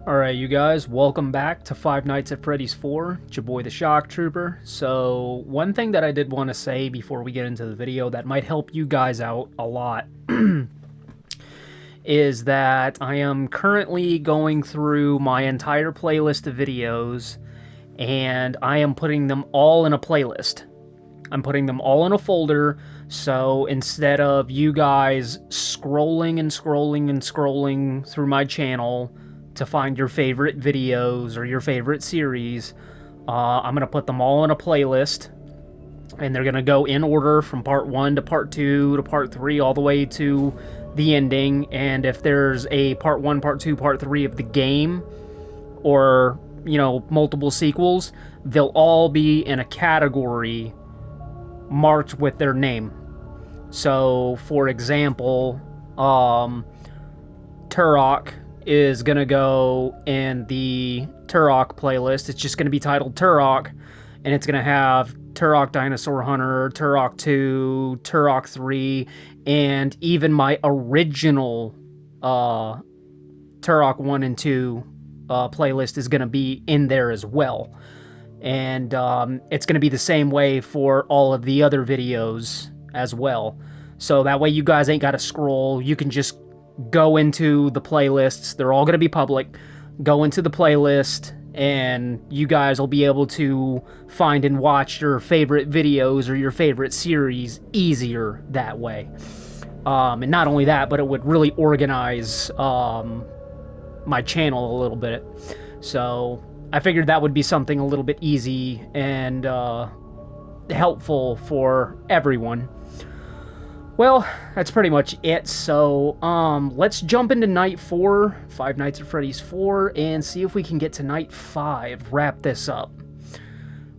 Alright, you guys, welcome back to Five Nights at Freddy's 4. It's your boy the Shock Trooper. So, one thing that I did want to say before we get into the video that might help you guys out a lot is that I am currently going through my entire playlist of videos and I am putting them all in a playlist. I'm putting them all in a folder, so instead of you guys scrolling and scrolling and scrolling through my channel to find your favorite videos or your favorite series, I'm going to put them all in a playlist, and they're going to go in order from part 1 to part 2 to part 3 all the way to the ending. And if there's a part 1, part 2, part 3 of the game, or, multiple sequels, they'll all be in a category marked with their name. So, for example, Turok is gonna go in the Turok playlist. It's just gonna be titled Turok, and it's gonna have Turok Dinosaur Hunter, Turok 2, Turok 3, and even my original Turok 1 and 2 playlist is gonna be in there as well. And it's going to be the same way for all of the other videos as well. So that way you guys ain't got to scroll. You can just go into the playlists. They're all going to be public. Go into the playlist, and you guys will be able to find and watch your favorite videos or your favorite series easier that way. And not only that, but it would really organize my channel a little bit. So I figured that would be something a little bit easy and helpful for everyone. Well, that's pretty much it. So, let's jump into night 4, Five Nights at Freddy's 4, and see if we can get to night 5, wrap this up.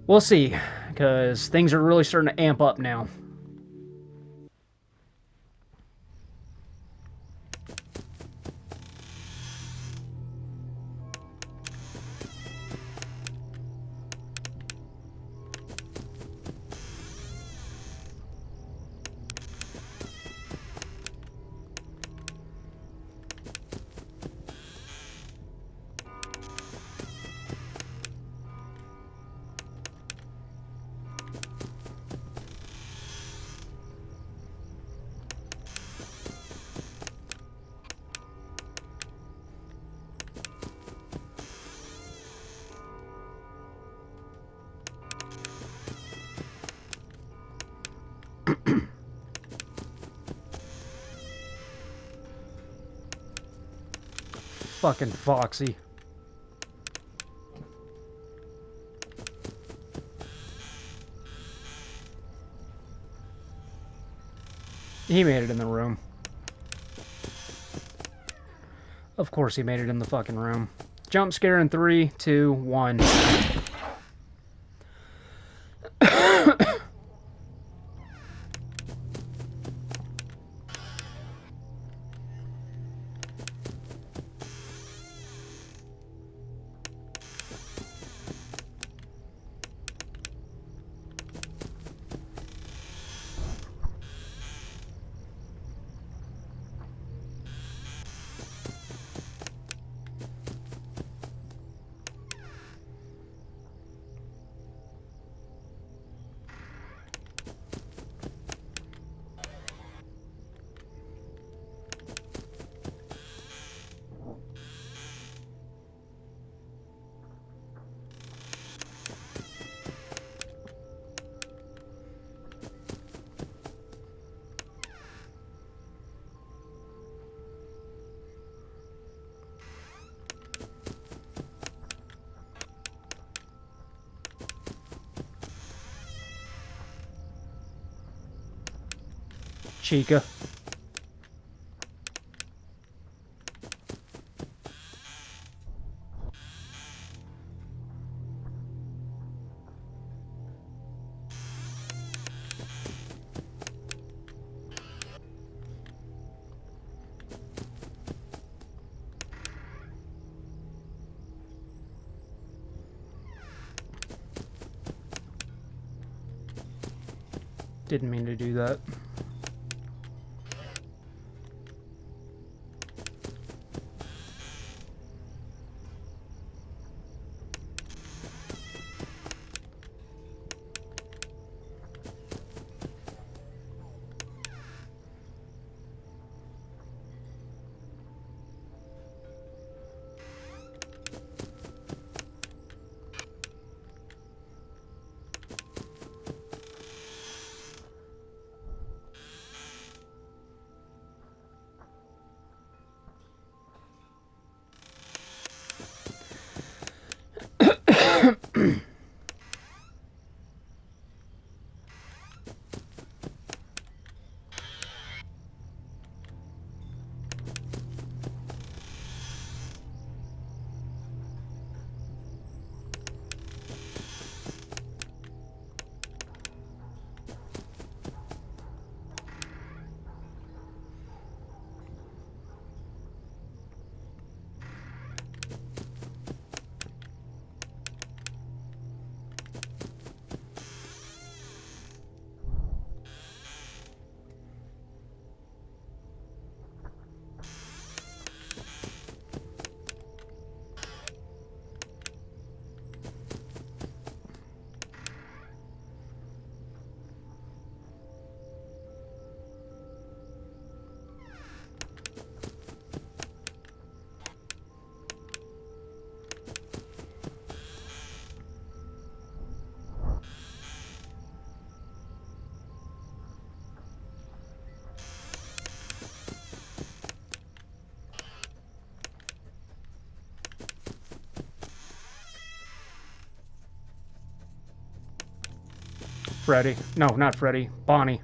We'll see, because things are really starting to amp up now. Fucking Foxy. He made it in the room. Of course he made it in the fucking room. Jump scare in 3, 2, 1. Chica. Didn't mean to do that. Freddy. No, not Freddy. Bonnie.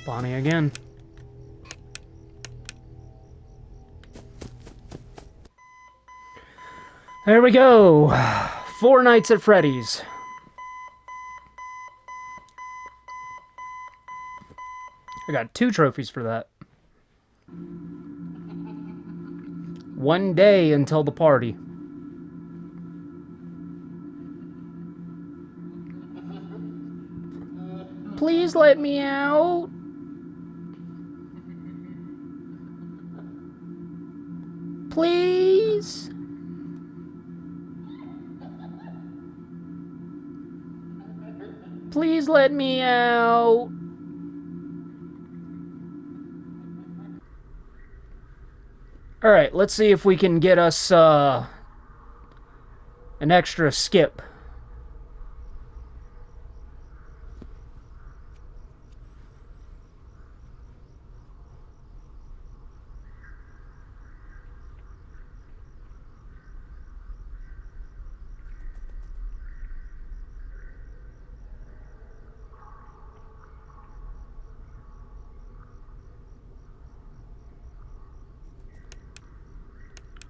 Bonnie again. There we go. 4 Nights at Freddy's. I got 2 trophies for that. 1 day until the party. Please let me out. Please. Please let me out. Alright, let's see if we can get us an extra skip.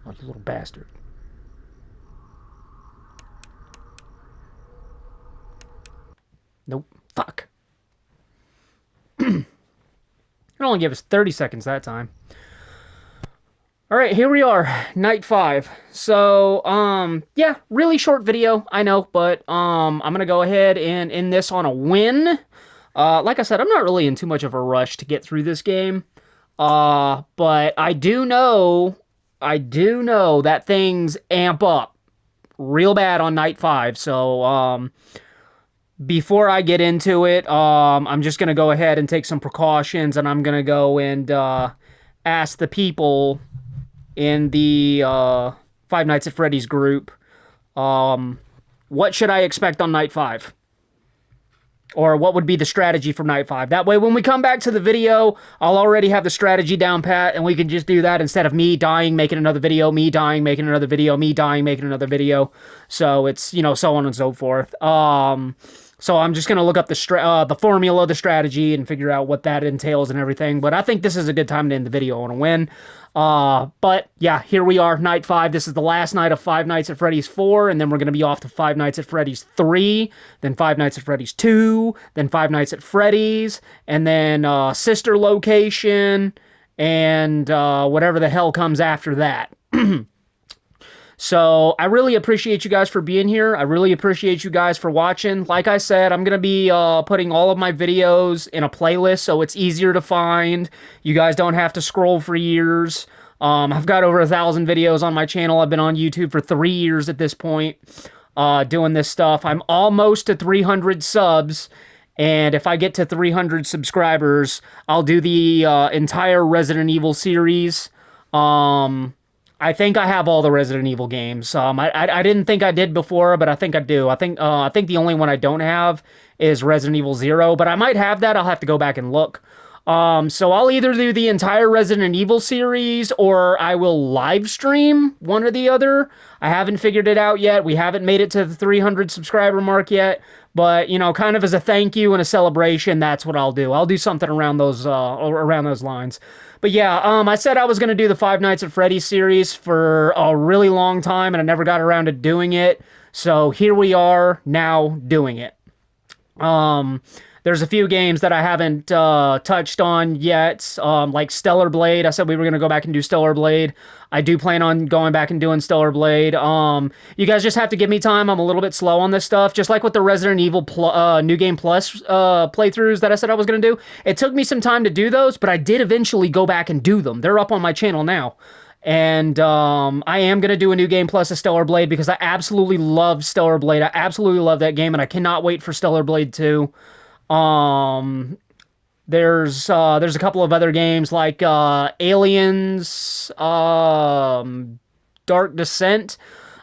Oh, you little bastard. Nope. Fuck. It only gave us 30 seconds that time. Alright, here we are. Night 5. So, yeah, really short video, I know, but, I'm gonna go ahead and end this on a win. Like I said, I'm not really in too much of a rush to get through this game. But I do know that things amp up real bad on night 5. So, before I get into it, I'm just gonna go ahead and take some precautions, and I'm gonna go and, ask the people in the, Five Nights at Freddy's group, what should I expect on night 5? Or what would be the strategy for night 5? That way, when we come back to the video, I'll already have the strategy down pat, and we can just do that instead of me dying, making another video, me dying, making another video, me dying, making another video. So it's, you know, so on and so forth. So I'm just gonna look up the formula, the strategy, and figure out what that entails and everything. But I think this is a good time to end the video on a win. But yeah, here we are, night 5. This is the last night of Five Nights at Freddy's 4, and then we're gonna be off to Five Nights at Freddy's 3, then Five Nights at Freddy's 2, then Five Nights at Freddy's, and then sister location, and whatever the hell comes after that. So I really appreciate you guys for being here. I really appreciate you guys for watching. Like I said, I'm going to be putting all of my videos in a playlist so it's easier to find. You guys don't have to scroll for years. I've got over 1,000 videos on my channel. I've been on YouTube for 3 years at this point doing this stuff. I'm almost to 300 subs. And if I get to 300 subscribers, I'll do the entire Resident Evil series. I think I have all the Resident Evil games. I didn't think I did before, but I think I do. I think the only one I don't have is Resident Evil 0, but I might have that. I'll have to go back and look. So I'll either do the entire Resident Evil series or I will live stream one or the other. I haven't figured it out yet. We haven't made it to the 300 subscriber mark yet, but you know, kind of as a thank you and a celebration, that's what I'll do. I'll do something around those lines. But yeah, I said I was gonna do the Five Nights at Freddy's series for a really long time, and I never got around to doing it. So here we are now doing it. Um, there's a few games that I haven't touched on yet, like Stellar Blade. I said we were gonna go back and do Stellar Blade. I do plan on going back and doing Stellar Blade. You guys just have to give me time. I'm a little bit slow on this stuff, just like with the Resident Evil New Game Plus playthroughs that I said I was gonna do. It took me some time to do those, but I did eventually go back and do them. They're up on my channel now. And I am going to do a New Game Plus of Stellar Blade because I absolutely love Stellar Blade. I absolutely love that game, and I cannot wait for Stellar Blade 2. Um, there's a couple of other games like Aliens, Dark Descent.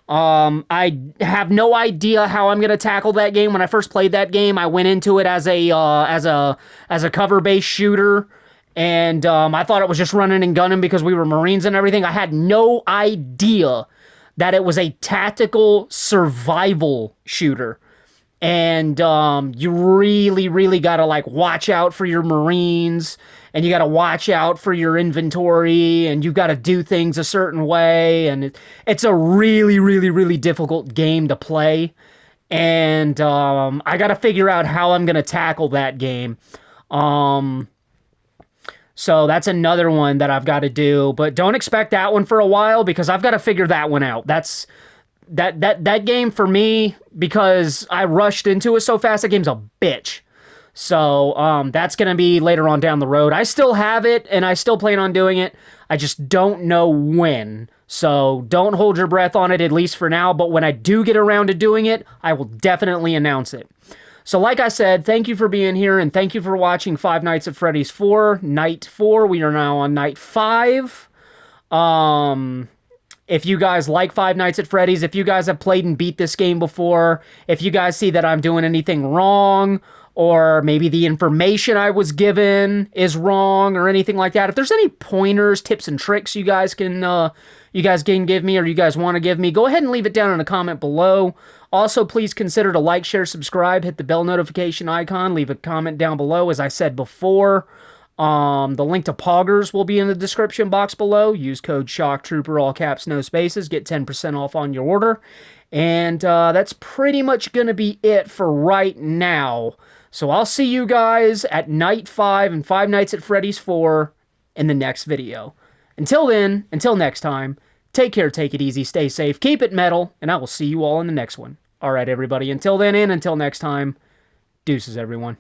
I have no idea how I'm gonna tackle that game. When I first played that game, I went into it as a cover-based shooter, and I thought it was just running and gunning because we were Marines and everything. I had no idea that it was a tactical survival shooter, and you really gotta like watch out for your Marines, and you gotta watch out for your inventory, and you gotta do things a certain way, and it's a really difficult game to play, and I gotta figure out how I'm gonna tackle that game. um so that's another one that I've got to do, but don't expect that one for a while because I've got to figure that one out. That game for me, because I rushed into it so fast. That game's a bitch. So that's gonna be later on down the road. I still have it and I still plan on doing it. I just don't know when. So don't hold your breath on it, at least for now. But when I do get around to doing it, I will definitely announce it. So like I said, thank you for being here and thank you for watching Five Nights at Freddy's 4, Night 4. We are now on Night 5. Um, if you guys like Five Nights at Freddy's, if you guys have played and beat this game before, if you guys see that I'm doing anything wrong, or maybe the information I was given is wrong or anything like that, if there's any pointers, tips, and tricks you guys can give me or you guys want to give me, go ahead and leave it down in a comment below. Also, please consider to like, share, subscribe, hit the bell notification icon, leave a comment down below. As I said before, the link to Poggers will be in the description box below. Use code SHOCKTROOPER, all caps, no spaces. Get 10% off on your order. And that's pretty much going to be it for right now. So I'll see you guys at Night 5 and Five Nights at Freddy's 4 in the next video. Until then, until next time, take care, take it easy, stay safe, keep it metal, and I will see you all in the next one. Alright, everybody, until then and until next time, deuces, everyone.